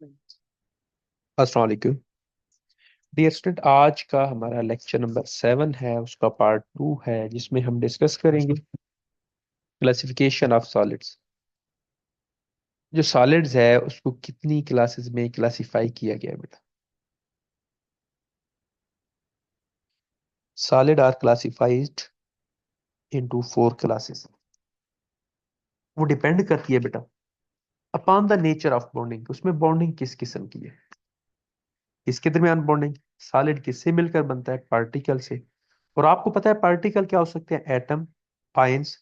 अस्सलाम वालेकुम dear student. आज का हमारा लेक्चर नंबर 7 है, उसका पार्ट 2 है, जिसमें हम डिस्कस करेंगे क्लासिफिकेशन ऑफ सॉलिड्स। जो सॉलिड्स है उसको कितनी क्लासेस में क्लासिफाई किया गया है बेटा। Solid are classified into 4 classes. वो डिपेंड करती है बेटा upon the nature of bonding, उसमें बॉन्डिंग किस किस्म की है, किसके दरमियान बॉन्डिंग। सॉलिड किससे मिलकर बनता है? पार्टिकल से। और आपको पता है पार्टिकल क्या हो सकते हैं? Atom, ions,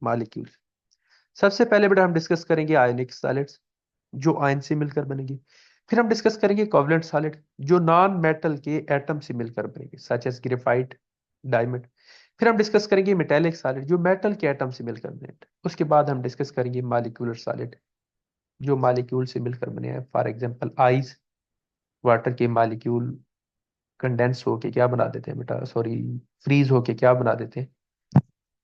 molecule. सबसे पहले बेटा हम डिस्कस करेंगे आयनिक सॉलिड्स, जो आयन से मिलकर बनेगी। फिर हम डिस्कस करेंगे कोवलेंट सॉलिड, जो नॉन मेटल के एटम से मिलकर बनेगी, सच एज ग्रेफाइट, डायमंड। फिर हम डिस्कस करेंगे मेटेलिक सॉलिड, जो मेटल के एटम से मिलकर बने। उसके बाद हम डिस्कस करेंगे मॉलिक्यूलर सॉलिड, जो मॉलिक्यूल से मिलकर बने हैं। फॉर एग्जांपल आइस, वाटर के मॉलिक्यूल कंडेंस होके क्या बना देते हैं बेटा, सॉरी, फ्रीज होके क्या बना देते हैं?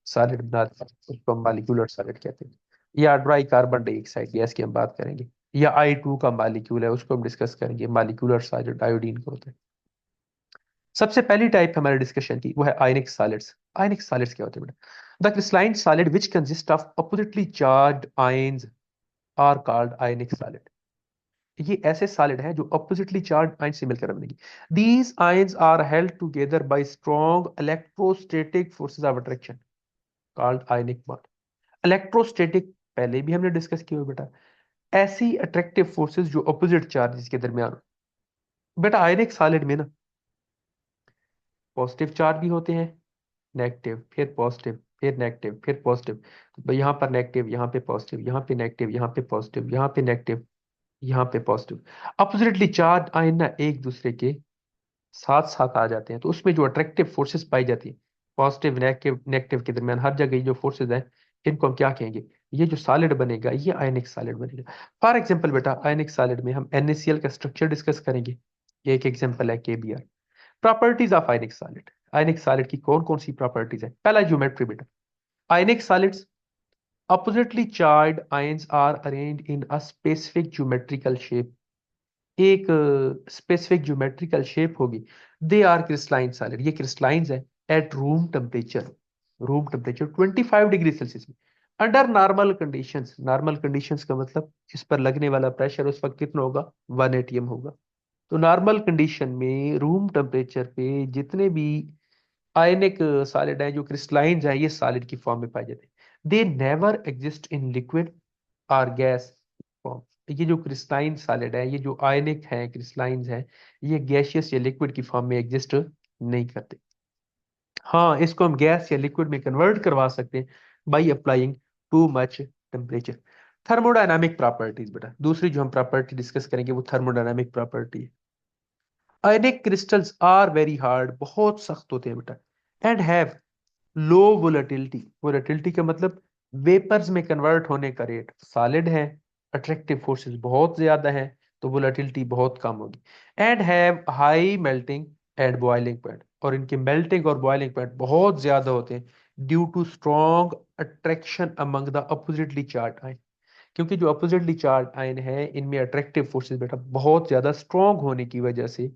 सॉलिड बना देते हैं, उसको हम मॉलिक्यूलर सॉलिड कहते हैं। या ड्राई कार्बन डाइऑक्साइड गैस की हम बात करेंगे, या I2 का मॉलिक्यूल है, उसको हम डिस्कस करेंगे, मॉलिक्यूलर सॉलिड आयोडीन का होता है। सबसे पहली टाइप हमारे डिस्कशन की वो है आयनिक सॉलिड्स। आयनिक सॉलिड्स क्या होते हैं बेटा? The crystalline solid which consist of oppositely charged ions are called ionic solid. ये ऐसे सॉलिड हैं जो अपोजिटली चार्ज आयन से मिलकर बनेगी। These ions are held together by strong electrostatic forces of attraction called ionic bond. Electrostatic पहले भी हमने डिस्कस किया हुआ बेटा, ऐसी अट्रैक्टिव फोर्सेस जो अपोजिट चार्जेस के दरमियान हो। बेटा आयनिक सॉलिड में ना पॉजिटिव चार्ज भी होते हैं, नेगेटिव, फिर पॉजिटिव, फिर नेगेटिव, फिर पॉजिटिव। तो यहाँ पर नेगेटिव, यहाँ पे पॉजिटिव, यहाँ पे नेगेटिव, यहाँ पे पॉजिटिव, यहाँ पे नेगेटिव, यहाँ पे पॉजिटिव। अपोजिटली चार्ज आयन ना एक दूसरे के साथ साथ आ जाते हैं, तो उसमें जो अट्रैक्टिव फोर्सेस पाई जाती है पॉजिटिव नेगेटिव नेगेटिव के दरमियान हर जगह, ये जो फोर्सेस हैं इनको हम क्या कहेंगे? ये जो सॉलिड बनेगा ये आयनिक सॉलिड बनेगा। फॉर एग्जांपल बेटा आयनिक सॉलिड में हम NaCl का स्ट्रक्चर डिस्कस करेंगे। ये एक एग्जांपल है KBr। Properties of ionic solid. Ionic solid की कौन कौन सी प्रॉपर्टीज है? पहला ज्योमेट्री बेटा, आयनिक solids oppositely charged ions are arranged in a specific geometrical shape। एक स्पेसिफिक ज्योमेट्रिकल शेप होगी। दे आर क्रिस्टलाइन सॉलिड, ये क्रिस्टलाइंस है at room temperature. Room temperature 25 degree Celsius में। Under normal conditions, normal conditions का मतलब इस पर लगने वाला प्रेशर उस वक्त कितना होगा? 1 atm होगा। तो नॉर्मल कंडीशन में रूम टेम्परेचर पे जितने भी आयनिक सॉलिड है जो क्रिस्टलाइंस है, ये सॉलिड की फॉर्म में पाए जाते हैं। They never exist in liquid और गैस फॉर्म। ये जो क्रिस्टलाइन सॉलिड है, ये जो आयनिक है क्रिस्टलाइंस है, ये गैसियस या लिक्विड की फॉर्म में एग्जिस्ट नहीं करते। हाँ, इसको हम गैस या लिक्विड में कन्वर्ट करवा सकते हैं by applying too much temperature. Thermodynamic properties बेटा, दूसरी जो हम प्रॉपर्टी डिस्कस करेंगे वो थर्मोडायनामिक प्रॉपर्टी है। Ionic crystals are very hard, बहुत सख्त होते हैं बेटा, and have low volatility. Volatility का मतलब वेपर्स में कन्वर्ट होने का रेट। सॉलिड है, अट्रैक्टिव फोर्सेस बहुत ज्यादा है, तो वोलेटिलिटी बहुत कम होगी। And have high melting and boiling point, और इनके मेल्टिंग और बॉइलिंग पॉइंट बहुत ज्यादा होते हैं due to strong attraction among the oppositely charge ion. क्योंकि जो अपोजिटली चार्ज आयन है इनमें अट्रैक्टिव फोर्सेस बेटा बहुत ज्यादा स्ट्रॉन्ग होने की वजह से,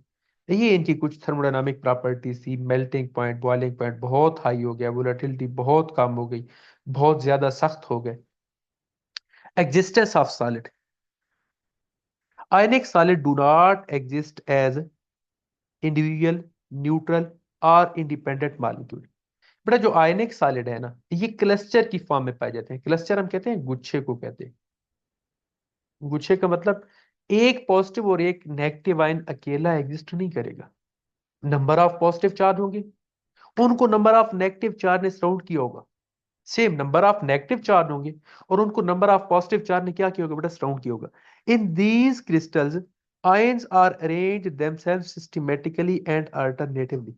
ये इनकी कुछ थर्मोडायनामिक प्रॉपर्टीज थी। मेल्टिंग पॉइंट, बॉइलिंग पॉइंट बहुत हाई हो गया, वोलेटिलिटी बहुत कम हो गई, बहुत ज्यादा सख्त हो गए। Existence of solid. Ionic solid do not exist as individual, neutral और इंडिपेंडेंट मॉलिक्यूल। बेटा जो आयनिक सॉलिड है ना, ये क्लस्टर की फॉर्म में पाए जाते हैं। क्लस्टर हम कहते हैं गुच्छे को कहते हैं। गुच्छे का मतलब एक पॉजिटिव और एक नेगेटिव आयन अकेला एग्जिस्ट नहीं करेगा। नंबर ऑफ पॉजिटिव चार्ज होंगे, उनको नंबर ऑफ नेगेटिव चार्ज ने सराउंड किया होगा। Same number of negative charge होंगे और उनको नंबर ऑफ पॉजिटिव चार्ज ने क्या किया होगा बेटा? सराउंड किया होगा। In these crystals ions are arranged themselves systematically and alternatively.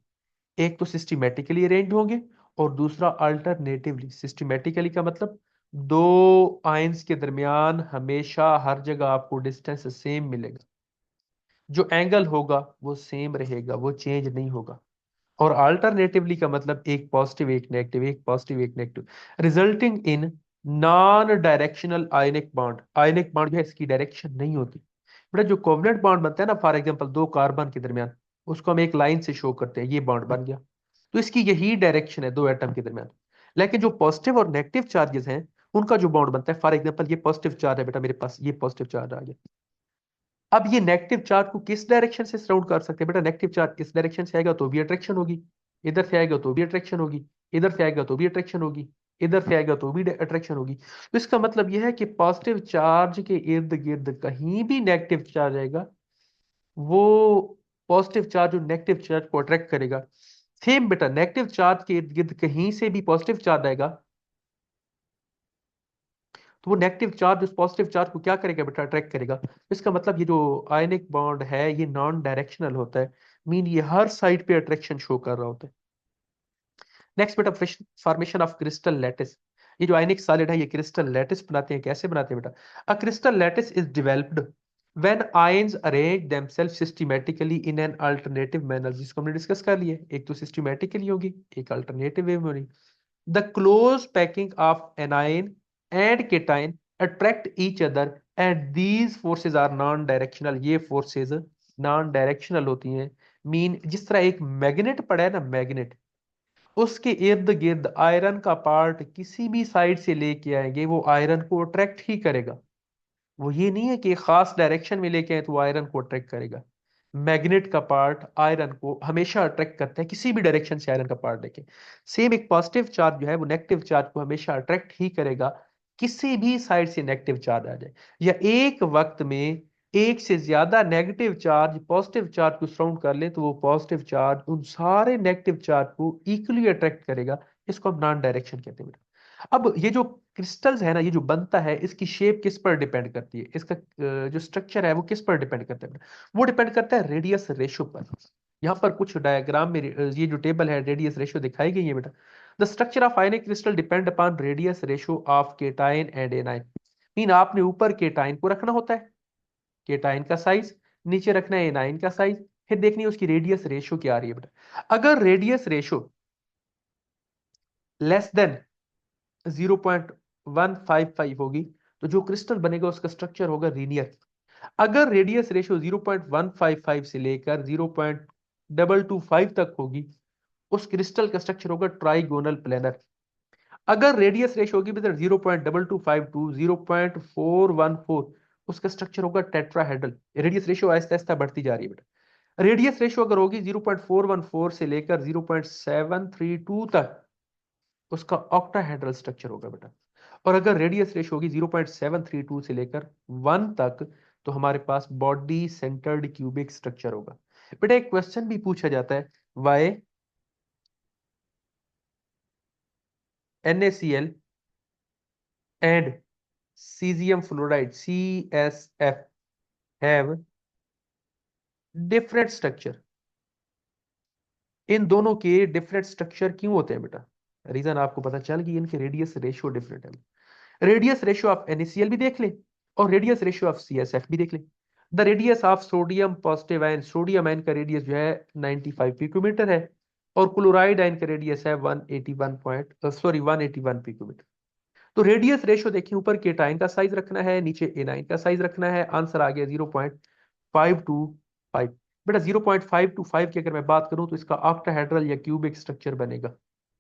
एक तो सिस्टमैटिकली अरेंज होंगे और दूसरा अल्टरनेटिवली। सिस्टमैटिकली का मतलब दो आयंस के दरमियान हमेशा हर जगह आपको डिस्टेंस सेम मिलेगा, जो एंगल होगा वो सेम रहेगा, वो चेंज नहीं होगा। और अल्टरनेटिवली का मतलब एक पॉजिटिव एक नेगेटिव, एक पॉजिटिव एक negative, resulting in non directional ionic bond. Ionic bond जो है इसकी डायरेक्शन नहीं होती। बेटा जो कोवलेंट बॉन्ड बनता है ना, फॉर एग्जांपल दो कार्बन के दरमियान, उसको हम एक लाइन से शो करते हैं, ये बॉन्ड बन गया। तो इसकी यही डायरेक्शन है दो एटम के दरमियान। लेकिन जो पॉजिटिव और नेगेटिव चार्जेस हैं, उनका जो बॉन्ड बनता है, फॉर एग्जांपल ये पॉजिटिव चार्ज है बेटा मेरे पास, ये पॉजिटिव चार्ज आ गया। अब ये नेगेटिव चार्ज को किस डायरेक्शन से सराउंड कर सकते हैं बेटा? नेगेटिव चार्ज इस डायरेक्शन से आएगा तो भी अट्रैक्शन होगी, इधर से आएगा तो भी अट्रैक्शन होगी, इधर से आएगा तो भी अट्रैक्शन होगी, इधर से आएगा तो भी अट्रैक्शन होगी। तो इसका मतलब यह है कि पॉजिटिव चार्ज के इर्द गिर्द कहीं भी नेगेटिव चार्ज आएगा, वो पॉजिटिव चार्ज और नेगेटिव चार्ज को अट्रैक्ट करेगा। सेम बेटा नेगेटिव चार्ज के इर्द गिर्द कहीं से भी पॉजिटिव चार्ज आएगा, तो वो नेगेटिव चार्ज उस पॉजिटिव चार्ज को क्या करेगा बेटा? अट्रैक्ट करेगा। इसका मतलब ये जो आयनिक बॉन्ड है ये नॉन डायरेक्शनल होता है, मीन ये हर साइड पे अट्रैक्शन शो कर रहा होता है। नेक्स्ट बेटा, फॉर्मेशन ऑफ क्रिस्टल लैटिस। ये जो आयनिक सॉलिड है ये क्रिस्टल लैटिस बनाते हैं। कैसे बनाते हैं बेटा? A crystal lattice is developed when ions arrange themself systematically in an alternative manner, जिसको हमने डिस्कस कर लिया। एक तो सिस्टमैटिकली होगी, एक अल्टरनेटिव वे में होगी। The close packing of anion and cation attract each other and these forces are non-directional। ये forces non-directional होती हैं। मीन जिस तरह एक मैग्नेट पड़ा है ना, मैग्नेट, उसके इर्द गिर्द आयरन का पार्ट किसी भी साइड से लेके आएंगे वो आयरन को अट्रैक्ट ही करेगा। वो ये नहीं है कि खास डायरेक्शन में लेके आए तो वो आयरन को अट्रैक्ट करेगा। मैग्नेट का पार्ट आयरन को हमेशा अट्रैक्ट करता है, किसी भी डायरेक्शन से आयरन का पार्ट लेके। सेम एक पॉजिटिव चार्ज जो है वो नेगेटिव चार्ज को हमेशा अट्रैक्ट ही करेगा, किसी भी साइड से नेगेटिव चार्ज आ जाए, या एक वक्त में एक से ज्यादा नेगेटिव चार्ज पॉजिटिव चार्ज को सराउंड कर ले तो वो पॉजिटिव चार्ज उन सारे नेगेटिव चार्ज को इक्वली अट्रैक्ट करेगा। इसको हम नॉन डायरेक्शन कहते हैं। अब ये जो क्रिस्टल्स है ना, ये जो बनता है, इसकी शेप किस पर डिपेंड करती है? इसका जो स्ट्रक्चर है वो किस पर डिपेंड करता है? वो डिपेंड करता है रेडियस रेशो पर। यहाँ पर कुछ डायग्राम में ये जो टेबल है रेडियस रेशो दिखाई गई है बेटा। The structure of ionic crystal depend upon radius ratio of cation and A9. Mean आपने ऊपर केटाइन को रखना होता है, केटाइन का साइज, नीचे रखना है एनाइन का साइज, फिर देखनी है उसकी रेडियस रेशो क्या आ रही है बेटा। अगर रेडियस रेशो लेस देन 0.155 होगी तो जो क्रिस्टल बनेगा उसका स्ट्रक्चर होगा लीनियर। अगर रेडियस रेशियो 0.155 से लेकर 0.225 तक होगी, उस क्रिस्टल का स्ट्रक्चर होगा ट्राइगोनल प्लेनर। अगर रेडियस रेशियो होगी बेटा 0.2252 टू 0.414, उसका स्ट्रक्चर होगा tetrahedral. Radius ratio Aahista Aahista बढ़ती जा रही है बेटा। रेडियस रेशियो अगर होगी 0.414 से लेकर 0.732 तक, उसका ऑक्टाहेड्रल स्ट्रक्चर होगा बेटा। और अगर रेडियस रेशियो होगी 0.732 से लेकर 1 तक, तो हमारे पास बॉडी सेंटर्ड क्यूबिक स्ट्रक्चर होगा। बेटा एक क्वेश्चन भी पूछा जाता है, why NaCl and cesium fluoride CSF have different structure. इन दोनों के डिफरेंट स्ट्रक्चर क्यों होते हैं बेटा? रीजन आपको पता चल गई, इनके रेडियस रेशियो डिफरेंट है। रेडियस रेशियो ऑफ NaCl भी देख ले और रेडियस रेशियो ऑफ CSF भी देख ले। The radius of sodium positive ion, sodium ion का रेडियस जो है 95 पिकोमीटर है, और क्लोराइड आयन का रेडियस है 181 पिकोमीटर। तो रेडियस रेशियो देखिए, ऊपर केटाइन का साइज रखना है, नीचे एनाइन का साइज रखना है। आंसर आ गया 0.525। बेटा 0.525 की अगर मैं बात करूं तो इसका ऑक्टाहेड्रल या क्यूबिक स्ट्रक्चर बनेगा।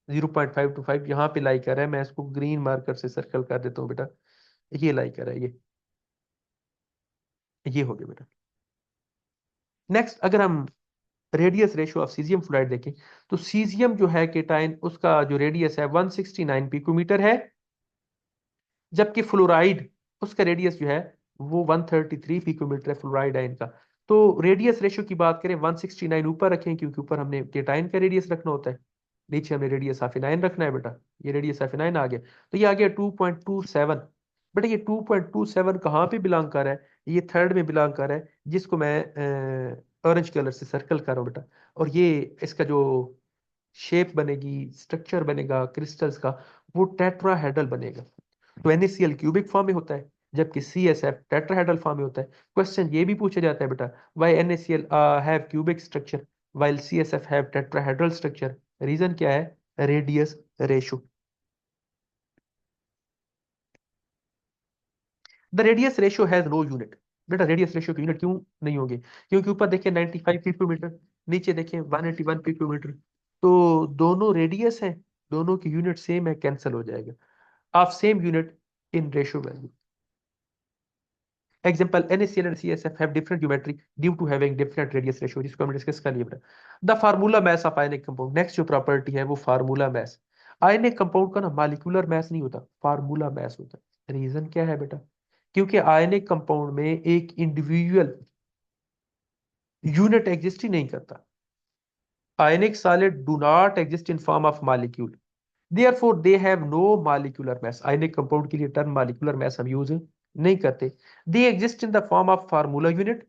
0.525 यहाँ पे लाई कर है, मैं इसको ग्रीन मार्कर से सर्कल कर देता हूँ बेटा। ये लाई कर है, ये हो गया बेटा। नेक्स्ट अगर हम radius ratio of caesium fluoride देखें, तो सीजियम जो है केटाइन, उसका जो रेडियस है 169 पिकोमीटर है, जबकि फ्लोराइड उसका रेडियस जो है वो 133 पिकोमीटर है, फ्लोराइड आयन का। तो रेडियस रेशियो की बात करें 169 ऊपर रखें क्योंकि ऊपर हमने केटाइन का रेडियस रखना होता है, नीचे हमें रेडियस ऑफ एनाइन रखना है बेटा। ये रेडियस ऑफ एनाइन आ गया, तो ये आ गया 2.27। बेटा ये 2.27 कहाँ पे बिलोंग कर रहा है? ये थर्ड में बिलोंग कर रहा है, जिसको मैं ऑरेंज कलर से सर्कल कर रहा हूँ बेटा। और ये इसका जो शेप बनेगी, स्ट्रक्चर बनेगा क्रिस्टल्स का, वो टेट्राहेड्रल बनेगा। तो NaCl क्यूबिक फॉर्म में होता है, जबकि CSF टेट्राहेड्रल फॉर्म में होता है। क्वेश्चन ये भी पूछा जाता है बेटा, why NaCl have cubic structure while CSF have tetrahedral structure? Reason क्या है? Radius ratio. The radius ratio has no unit. बेटा रेडियस रेशियो के यूनिट क्यों नहीं होंगे? क्योंकि ऊपर देखिए 95 पिकोमीटर, नीचे देखिए 181 पिकोमीटर, तो दोनों रेडियस है, दोनों की यूनिट सेम है, कैंसिल हो जाएगा। Of same unit in ratio value. Example, NaCl and CSF have different geometry due to having different radius ratio, जिसको हमने डिस्कस कर लिया। The formula mass of ionic compound, next जो प्रॉपर्टी है वो फार्मूला मैस। आयनिक कंपाउंड का ना molecular mess नहीं होता, फार्मूला मैस होता है। रीजन क्या है बेटा? क्योंकि आयनिक कंपाउंड में एक इंडिविजुअल यूनिट एग्जिस्ट ही नहीं करता। आयनिक solid do not exist in form of molecule, therefore they have no molecular mass। Ionic compound के लिए टर्म मॉलिक्यूलर मैस हम यूज नहीं करते। they exist in the form of formula unit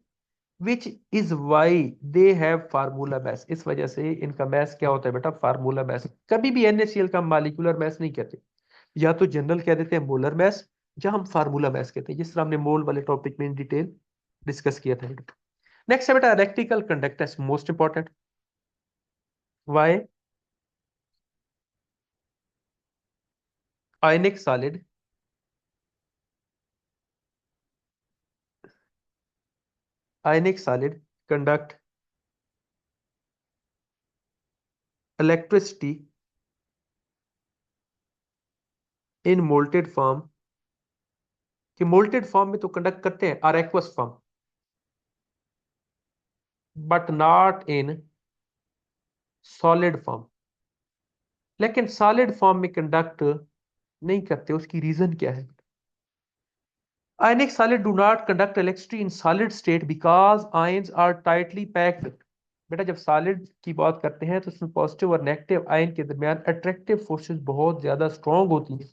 which is why they have formula mass। इस वजह से इनका mess क्या होता है बेटा? Formula mass. कभी भी NaCl का मॉलिक्यूलर मैस नहीं कहते, या तो जनरल कह देते हैं मोलर मैस, या हम फार्मूला मैस कहते हैं, जिस तरह हमने मोल वाले टॉपिक में इन डिटेल डिस्कस किया था। नेक्स्ट है बेटा electrical conductance, most important. Why? Ionic solid conduct electricity in molten form, कि मोल्टेड फॉर्म में तो कंडक्ट करते हैं, are aqueous form, but not in solid form. लेकिन सॉलिड फॉर्म में कंडक्ट नहीं करते, उसकी रीजन क्या है? Ionic solid do not conduct electricity in solid state because ions are tightly packed. बेटा जब सॉलिड की बात करते हैं तो उसमें पॉजिटिव और नेगेटिव आयन के दरमियान अट्रैक्टिव फोर्सेस बहुत ज्यादा स्ट्रांग होती है।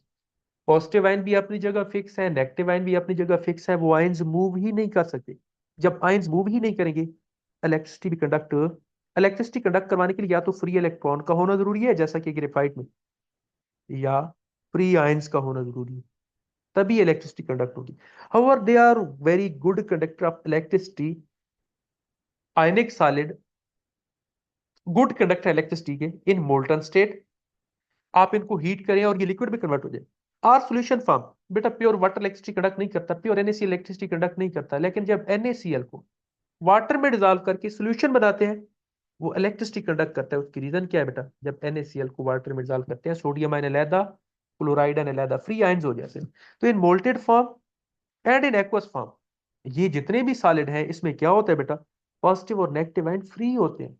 पॉजिटिव आयन भी अपनी जगह फिक्स है, नेगेटिव आयन भी अपनी जगह फिक्स है, वो आयंस मूव ही नहीं कर सकते। जब आयंस मूव ही नहीं करेंगे, इलेक्ट्रिसिटी भी कंडक्ट इलेक्ट्रिसिटी कंडक्ट करवाने के लिए या तो फ्री इलेक्ट्रॉन का होना जरूरी है जैसा कि ग्रेफाइट में, या फ्री आयंस का होना जरूरी है, तभी इलेक्ट्रिसिटी कंडक्ट होगी। However they are very good conductor of electricity. Ionic solid good conductor electricity के इन मोल्टन स्टेट। आप इनको हीट करें और ये लिक्विड में कन्वर्ट हो जाए। आर सोल्यूशन फॉर्म, बेटा प्योर वाटर इलेक्ट्रिसिटी कंडक्ट नहीं करता, प्योर NaCl इलेक्ट्रिसिटी कंडक्ट नहीं करता, लेकिन जब NaCl को वाटर में डिजोल्व करके सोल्यूशन बनाते हैं, वो इलेक्ट्रिसिटी कंडक्ट करता है। उसकी रीजन क्या है बेटा? जब NaCl को वाटर में डिजोल्व करते हैं, सोडियम आयन अलहदा, क्लोराइड आयन अलहदा, फ्री आयंस हो जाते हैं। तो in molted form and in aqueous form, ये जितने भी सॉलिड हैं इसमें क्या होता है बेटा? पॉजिटिव और नेगेटिव आयन फ्री होते हैं।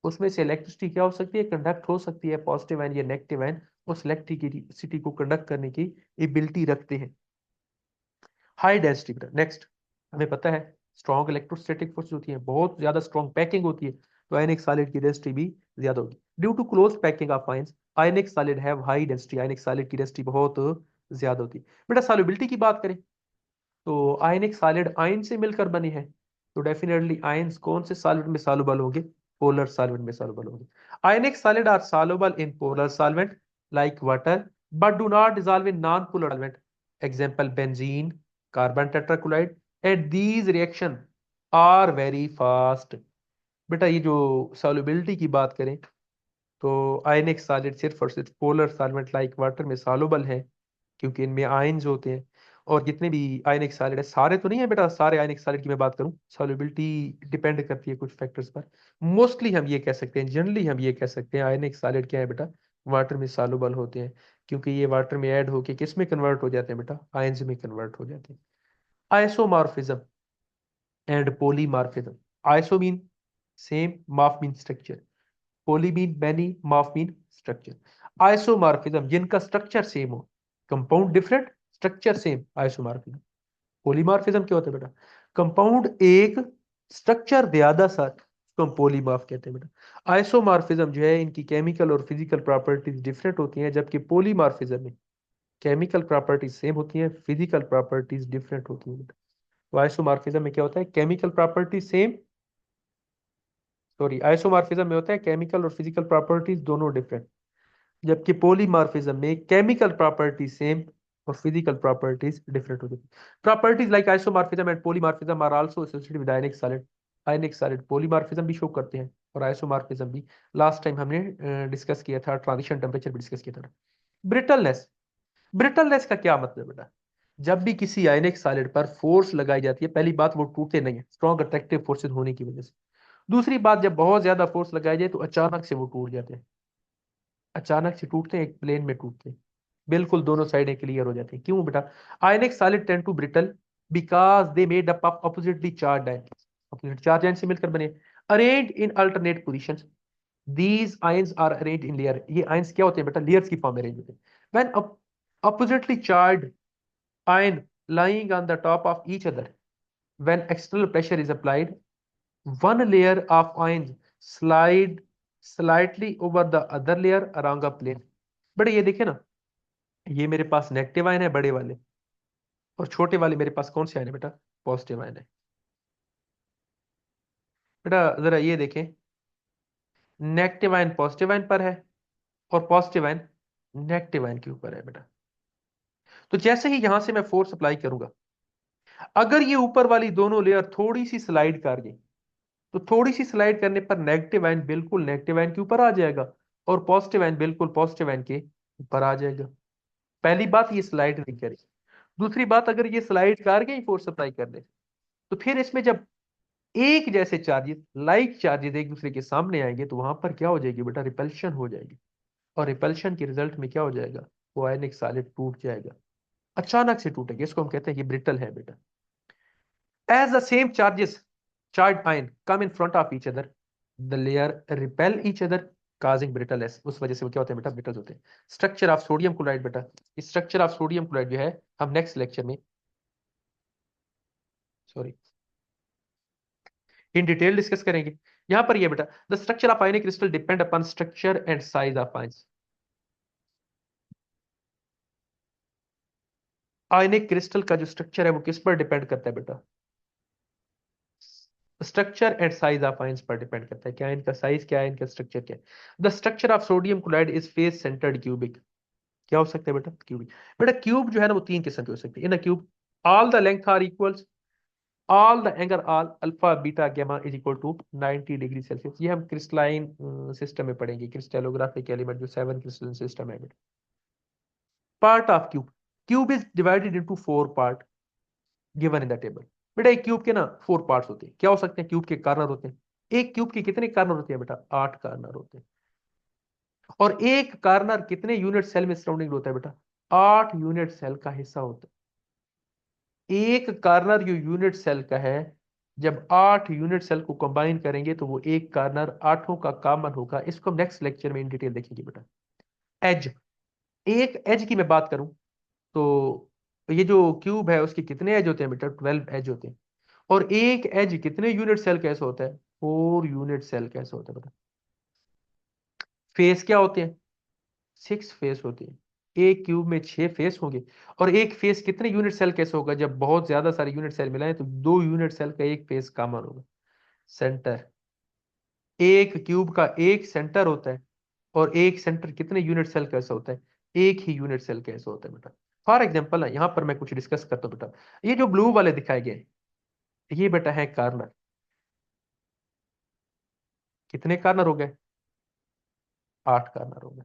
उसमें से इलेक्ट्रिसिटी क्या हो सकती है? कंडक्ट हो सकती है। पॉजिटिव आयन या नेगेटिव आयन उस इलेक्ट्रिसिटी को कंडक्ट करने की एबिलिटी रखते हैं। High density. नेक्स्ट, हमें पता है स्ट्रॉन्ग इलेक्ट्रोस्टैटिक फोर्स होती है, बहुत ज्यादा स्ट्रॉन्ग पैकिंग होती है, तो आयनिक सॉलिड की डेंसिटी भी ज्यादा होगी। Due to close packing of ions, ionic solid have high density. Ionic solid की डेंसिटी बहुत ज्यादा होती है। बेटा सॉल्युबिलिटी की बात करें तो आयनिक सॉलिड आयन से मिलकर बने हैं, तो डेफिनेटली आयंस कौन से सॉल्वेंट में सॉल्युबल होंगे? पोलर सॉल्वेंट में सॉल्युबल होंगे। Ionic solid are soluble in polar solvent like water, but do not dissolve in non polar solvent. Example benzene, carbon tetrachloride, and these reaction are very fast. बेटा ये जो solubility की बात करें तो आयनिक solid सिर्फ और सिर्फ पोलर सॉल्वेंट लाइक वाटर में सॉल्युबल है, क्योंकि इनमें आयंस होते हैं। और जितने भी आयनिक सॉलिड है, सारे तो नहीं है बेटा, सारे आयनिक सॉलिड की मैं बात करूं, सॉल्युबिलिटी डिपेंड करती है कुछ फैक्टर्स पर। मोस्टली हम ये कह सकते हैं, जनरली हम ये कह सकते हैं आयनिक सॉलिड क्या है बेटा? वाटर में सॉल्युबल होते हैं, क्योंकि ये वाटर में ऐड होके किस में कन्वर्ट हो जाते हैं बेटा? आयंस में कन्वर्ट हो जाते हैं। Isomorphism and polymorphism. Iso mean same, morph mean structure, poly mean many, morph mean structure. Isomorphism जिनका स्ट्रक्चर सेम हो, compound different, structure same, isomorphism. Polymorphism क्या होता है बेटा? कंपाउंड एक, स्ट्रक्चर ज्यादा सा, उसको हम पॉलीमॉर्फ कहते हैं बेटा। आइसोमॉर्फिज्म जो है इनकी केमिकल और फिजिकल प्रॉपर्टीज डिफरेंट होती हैं, जबकि पॉलीमॉर्फिज्म में केमिकल प्रॉपर्टीज सेम होती हैं, फिजिकल प्रॉपर्टीज डिफरेंट होती हैं बेटा। तो आइसोमॉर्फिज्म में क्या होता है? Chemical properties same, sorry isomorphism में होता है केमिकल और फिजिकल प्रॉपर्टीज दोनों डिफरेंट, जबकि पॉलीमॉर्फिज्म में केमिकल प्रॉपर्टी सेम और फिजिकल प्रॉपर्टीज डिफरेंट होती है। Properties like isomorphism and polymorphism are also associated with ionic solid. Ionic solid polymorphism भी शो करते हैं और आइसोमॉर्फिज्म भी। लास्ट टाइम हमने डिस्कस किया था, ट्रांजिशन टेम्परेचर भी डिस्कस किया था। ब्रिटलनेस, ब्रिटलनेस का क्या मतलब बेटा? जब भी किसी आयनिक सॉलिड पर फोर्स लगाई जाती है, पहली बात वो टूटते नहीं है, स्ट्रॉन्ग अट्रैक्टिव फोर्सेज होने की वजह से। दूसरी बात, जब बहुत ज्यादा फोर्स लगाई जाए तो अचानक से वो टूट जाते हैं, अचानक से टूटते हैं, एक प्लेन में टूटते हैं, बिल्कुल दोनों साइडें क्लियर हो जाती हैं। क्यों बेटा? Ionic solid tend to brittle because they made up of oppositely charge ion, opposite charge ion से मिलकर बने, arranged in alternate positions. These ions are arranged in layer, ये आयंस क्या होते हैं बेटा? लेयर्स की फॉर्म में अरेंज होते हैं। When oppositely charged ion lying on the top of each other, when external pressure is applied, one layer of ions slide slightly over the other layer along a plane। बड़े ये देखे ना, ये मेरे पास negative ion है बड़े वाले, और छोटे वाले मेरे पास कौन से आयन है बेटा? पॉजिटिव आयन है। बेटा जरा ये देखें, नेगेटिव आयन पॉजिटिव आयन पर है, और पॉजिटिव आयन नेगेटिव आयन के ऊपर है बेटा। तो जैसे ही यहां से मैं फोर्स अप्लाई करूंगा, अगर ये ऊपर वाली दोनों लेयर थोड़ी सी स्लाइड कर गई, तो थोड़ी सी स्लाइड करने पर नेगेटिव आयन बिल्कुल नेगेटिव आयन के ऊपर आ जाएगा, और पॉजिटिव आयन बिल्कुल पॉजिटिव आयन के ऊपर आ जाएगा। पहली बात, ये स्लाइड नहीं करेगी। दूसरी बात, अगर ये स्लाइड कर गई फोर्स अप्लाई करने से, तो फिर इसमें जब एक जैसे चार्जेस, लाइक चार्जेस एक दूसरे के सामने आएंगे, तो वहां पर क्या हो जाएगी बेटा? रिपल्शन हो जाएगी, और रिपल्शन के रिजल्ट में क्या हो जाएगा? वो आयनिक सॉलिड टूट जाएगा, अचानक से टूटेगा। इसको हम कहते हैं ये ब्रिटल है बेटा। As the same charged ion come in front of each other, the layer repel each other, causing brittleness। उस वजह से वो क्या होते हैं बेटा? ब्रिटल होते हैं। स्ट्रक्चर ऑफ सोडियम क्लोराइड बेटा, स्ट्रक्चर ऑफ सोडियम क्लोराइड जो है, हम नेक्स्ट लेक्चर में, सॉरी, इन डिटेल डिस्कस करेंगे। यहां पर ये बेटा, the structure of ionic crystal depend upon structure and size of ions. Ionic crystal का जो स्ट्रक्चर है वो किस पर डिपेंड करता है बेटा? Structure and size of ions पर डिपेंड करता है। क्या है इनका साइज, क्या है इनका स्ट्रक्चर, क्या है? The structure of sodium chloride is face centred cubic. क्या हो सकता है बेटा? क्यूबिक। बेटा क्यूब जो है ना, वो तीन किस्म के हो सकते हैं। In a cube all the length are equals, all the angle all alpha beta gamma is equal to 90 degree Celsius. ये हम क्रिस्टलाइन सिस्टम में पढ़ेंगे, क्रिस्टलोग्राफिक एलिमेंट जो 7 क्रिस्टल सिस्टम है बेटा। Part of cube, cube is divided into 4 part given in the table. बेटा एक cube के ना 4 पार्ट्स होते हैं। क्या हो सकते हैं? क्यूब के कार्नर होते हैं। एक क्यूब के कितने कार्नर होते हैं बेटा? 8 कार्नर होते हैं। और एक कार्नर कितने यूनिट सेल में सराउंडिंग होता है बेटा? 8 यूनिट सेल का हिस्सा होता है। एक कार्नर जो यूनिट सेल का है, जब 8 यूनिट सेल को कंबाइन करेंगे तो वो एक कार्नर आठों का कॉमन होगा। इसको हम नेक्स्ट लेक्चर में इन डिटेल देखेंगे बेटा। एज, एक एज की मैं बात करूं, तो ये जो क्यूब है उसके कितने एज होते हैं बेटा? 12 एज होते हैं। और एक एज कितने यूनिट सेल कैसे होता है? 4 यूनिट सेल कैसे होता है बेटा? फेस क्या होते हैं? 6 फेस होते हैं। एक क्यूब में 6 फेस होंगे। और एक फेस कितने यूनिट सेल कैसे होगा? जब बहुत ज्यादा सारे यूनिट सेल मिलाएं तो 2 यूनिट सेल का एक फेस कॉमन होगा, सेंटर। एक क्यूब का एक सेंटर होता है, और एक सेंटर कितने यूनिट सेल कैसे होता है? एक ही यूनिट सेल कैसे होता है बेटा? फॉर एग्जाम्पल ना, यहां पर मैं कुछ डिस्कस करता हूं बेटा। ये जो ब्लू वाले दिखाए गए हैं, ये बेटा है कार्नर। कितने कार्नर हो गए? 8 कार्नर हो गए।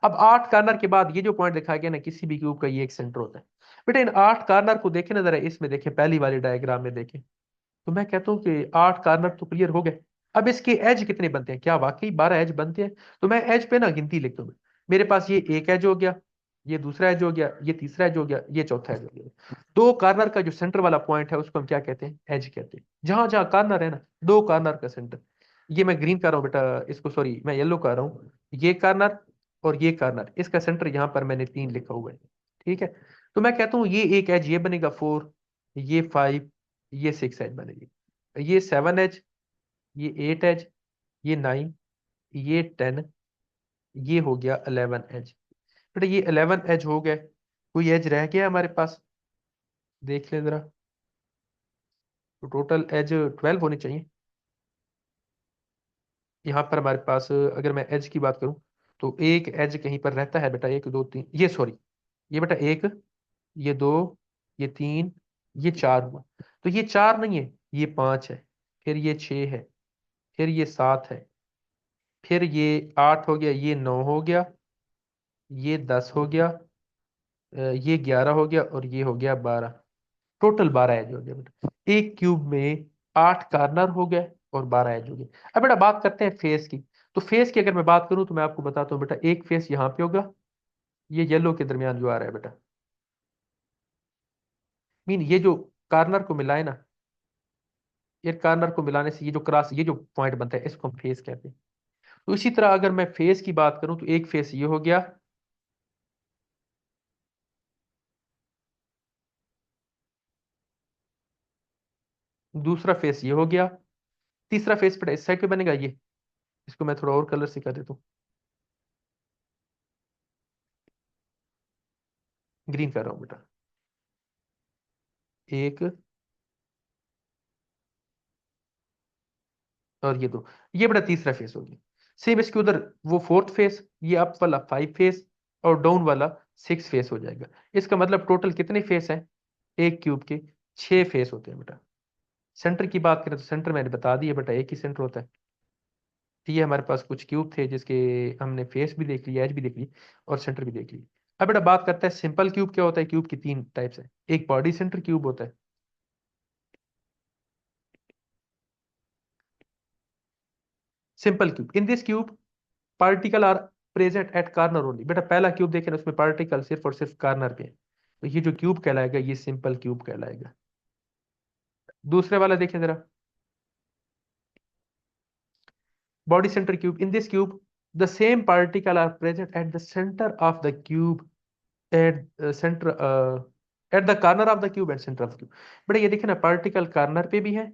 अब 8 कार्नर के बाद ये जो पॉइंट दिखाया गया ना, किसी भी क्यूब का ये एक सेंटर होता है। बेटा इन 8 कार्नर को देखें ना जरा, इसमें देखें, पहली वाली डायग्राम में देखें, तो मैं कहता हूं कि 8 कार्नर तो क्लियर हो गए। अब इसके एज कितने बनते हैं? क्या वाकई 12 एज बनते हैं? तो मैं एज पे ना गिनती लिखता हूं। मेरे पास ये एक एज हो गया, ये दूसरा एज हो गया, ये तीसरा एज हो गया, ये चौथा एज हो गया। दो कार्नर का जो सेंटर वाला पॉइंट है उसको हम क्या कहते हैं? एज कहते हैं। जहां जहां कार्नर है ना, दो कार्नर का सेंटर, ये मैं ग्रीन कर रहा हूं बेटा, इसको सॉरी मैं येलो कर रहा हूं। ये कार्नर और ये कार्नर, इसका सेंटर यहां पर मैंने 3 लिखा हुआ है। ठीक है। तो मैं कहता हूं ये एक एज ये बनेगा 4, ये 5, ये 6 एज बनेगी, ये 7 एज, ये 8 एज, ये 9, ये 10, ये हो गया 11 एज। बेटा ये 11 एज हो गए। कोई एज रह गया हमारे पास? देख ले जरा, तो टोटल एज 12 होने चाहिए। यहाँ पर हमारे पास अगर मैं एज की बात करूं, तो एक एज कहीं पर रहता है बेटा, 1 2 3, ये सॉरी, ये बेटा 1, ये 2, ये 3, ये 4 हुआ। तो ये 4 नहीं है, ये 5 है, फिर ये 6 है, फिर ये 7 है, फिर ये 8 हो गया, ये 9 हो गया, ये 10 हो गया, ये 11 हो गया और ये हो गया 12, टोटल 12 एज हो गया बेटा। एक क्यूब में 8 कार्नर हो गए और 12 एज हो गए। अब बेटा बात करते हैं फेस की। तो फेस की अगर मैं बात करूं तो मैं आपको बताता हूँ बेटा, एक फेस यहाँ पे होगा, ये येलो के दरमियान जो आ रहा है बेटा, मीन ये जो कार्नर को मिलाए ना, ये कार्नर को मिलाने से ये जो क्रॉस, ये जो पॉइंट बनता है इसको हम फेस कहते हैं। तो इसी तरह अगर मैं फेस की बात करूं तो एक फेस ये हो गया, दूसरा फेस ये हो गया, तीसरा फेस बेटा इस साइड पे बनेगा ये। इसको मैं थोड़ा और कलर से कर देता हूँ, ग्रीन कर रहा हूँ बेटा। एक और ये दो, ये बेटा तीसरा फेस हो गया। सेम इसके उधर वो फोर्थ फेस, ये अप वाला 5 फेस और डाउन वाला 6 फेस हो जाएगा। इसका मतलब टोटल कितने फेस हैं एक क्यूब के? 6 फेस होते हैं बेटा। सेंटर की बात करें तो सेंटर मैंने बता दिया बेटा, एक ही सेंटर होता है। तो ये हमारे पास कुछ क्यूब थे जिसके हमने फेस भी देख लिया, एज भी देख ली और सेंटर भी देख ली। अब बेटा बात करते हैं सिंपल क्यूब क्या होता है। क्यूब की 3 टाइप्स है। एक बॉडी सेंटर क्यूब होता है, simple cube. In this cube particle are present at corner only. बेटा पहला क्यूब देखें ना, उसमें पार्टिकल सिर्फ और सिर्फ कार्नर पे है, तो ये जो क्यूब कहलाएगा ये सिंपल क्यूब कहलाएगा। दूसरे वाला देखें जरा, body centre cube. In this cube the same particle are present at the centre of the cube, at centre at the corner of the cube and centre of the cube. बेटा ये देखें ना, particle corner पे भी है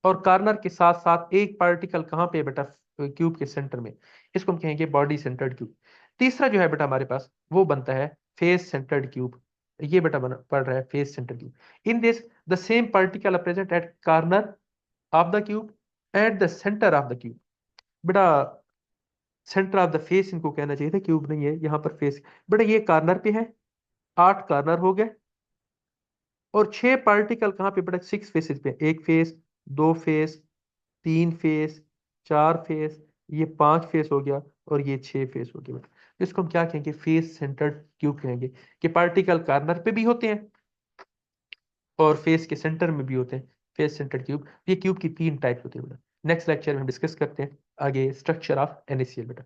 और corner के साथ साथ एक पार्टिकल कहाँ पे है बेटा? क्यूब के सेंटर में। इसको हम कहेंगे बॉडी सेंटर्ड क्यूब। तीसरा जो है बेटा हमारे पास वो बनता है फेस सेंटर्ड क्यूब। ये बेटा बना पड़ रहा है face centred cube. In this the same particle are present at corner of the cube at the centre of the cube. बेटा सेंटर ऑफ द फेस इनको कहना चाहिए था, क्यूब नहीं है यहाँ पर फेस। बेटा ये कार्नर पे है, 8 कार्नर हो गए और 6 पार्टिकल कहाँ पे बेटा? 6 फेसेस पे। एक फेस, दो फेस, 3 फेस, 4 फेस, ये 5 फेस हो गया और ये 6 फेस हो गया बेटा। इसको हम क्या कहेंगे? फेस सेंटर्ड क्यूब कहेंगे, कि पार्टिकल कार्नर पे भी होते हैं और फेस के सेंटर में भी होते हैं। फेस सेंटर्ड क्यूब, ये क्यूब की 3 टाइप होती है बेटा। नेक्स्ट लेक्चर में हम डिस्कस करते हैं आगे स्ट्रक्चर ऑफ NaCl बेटा।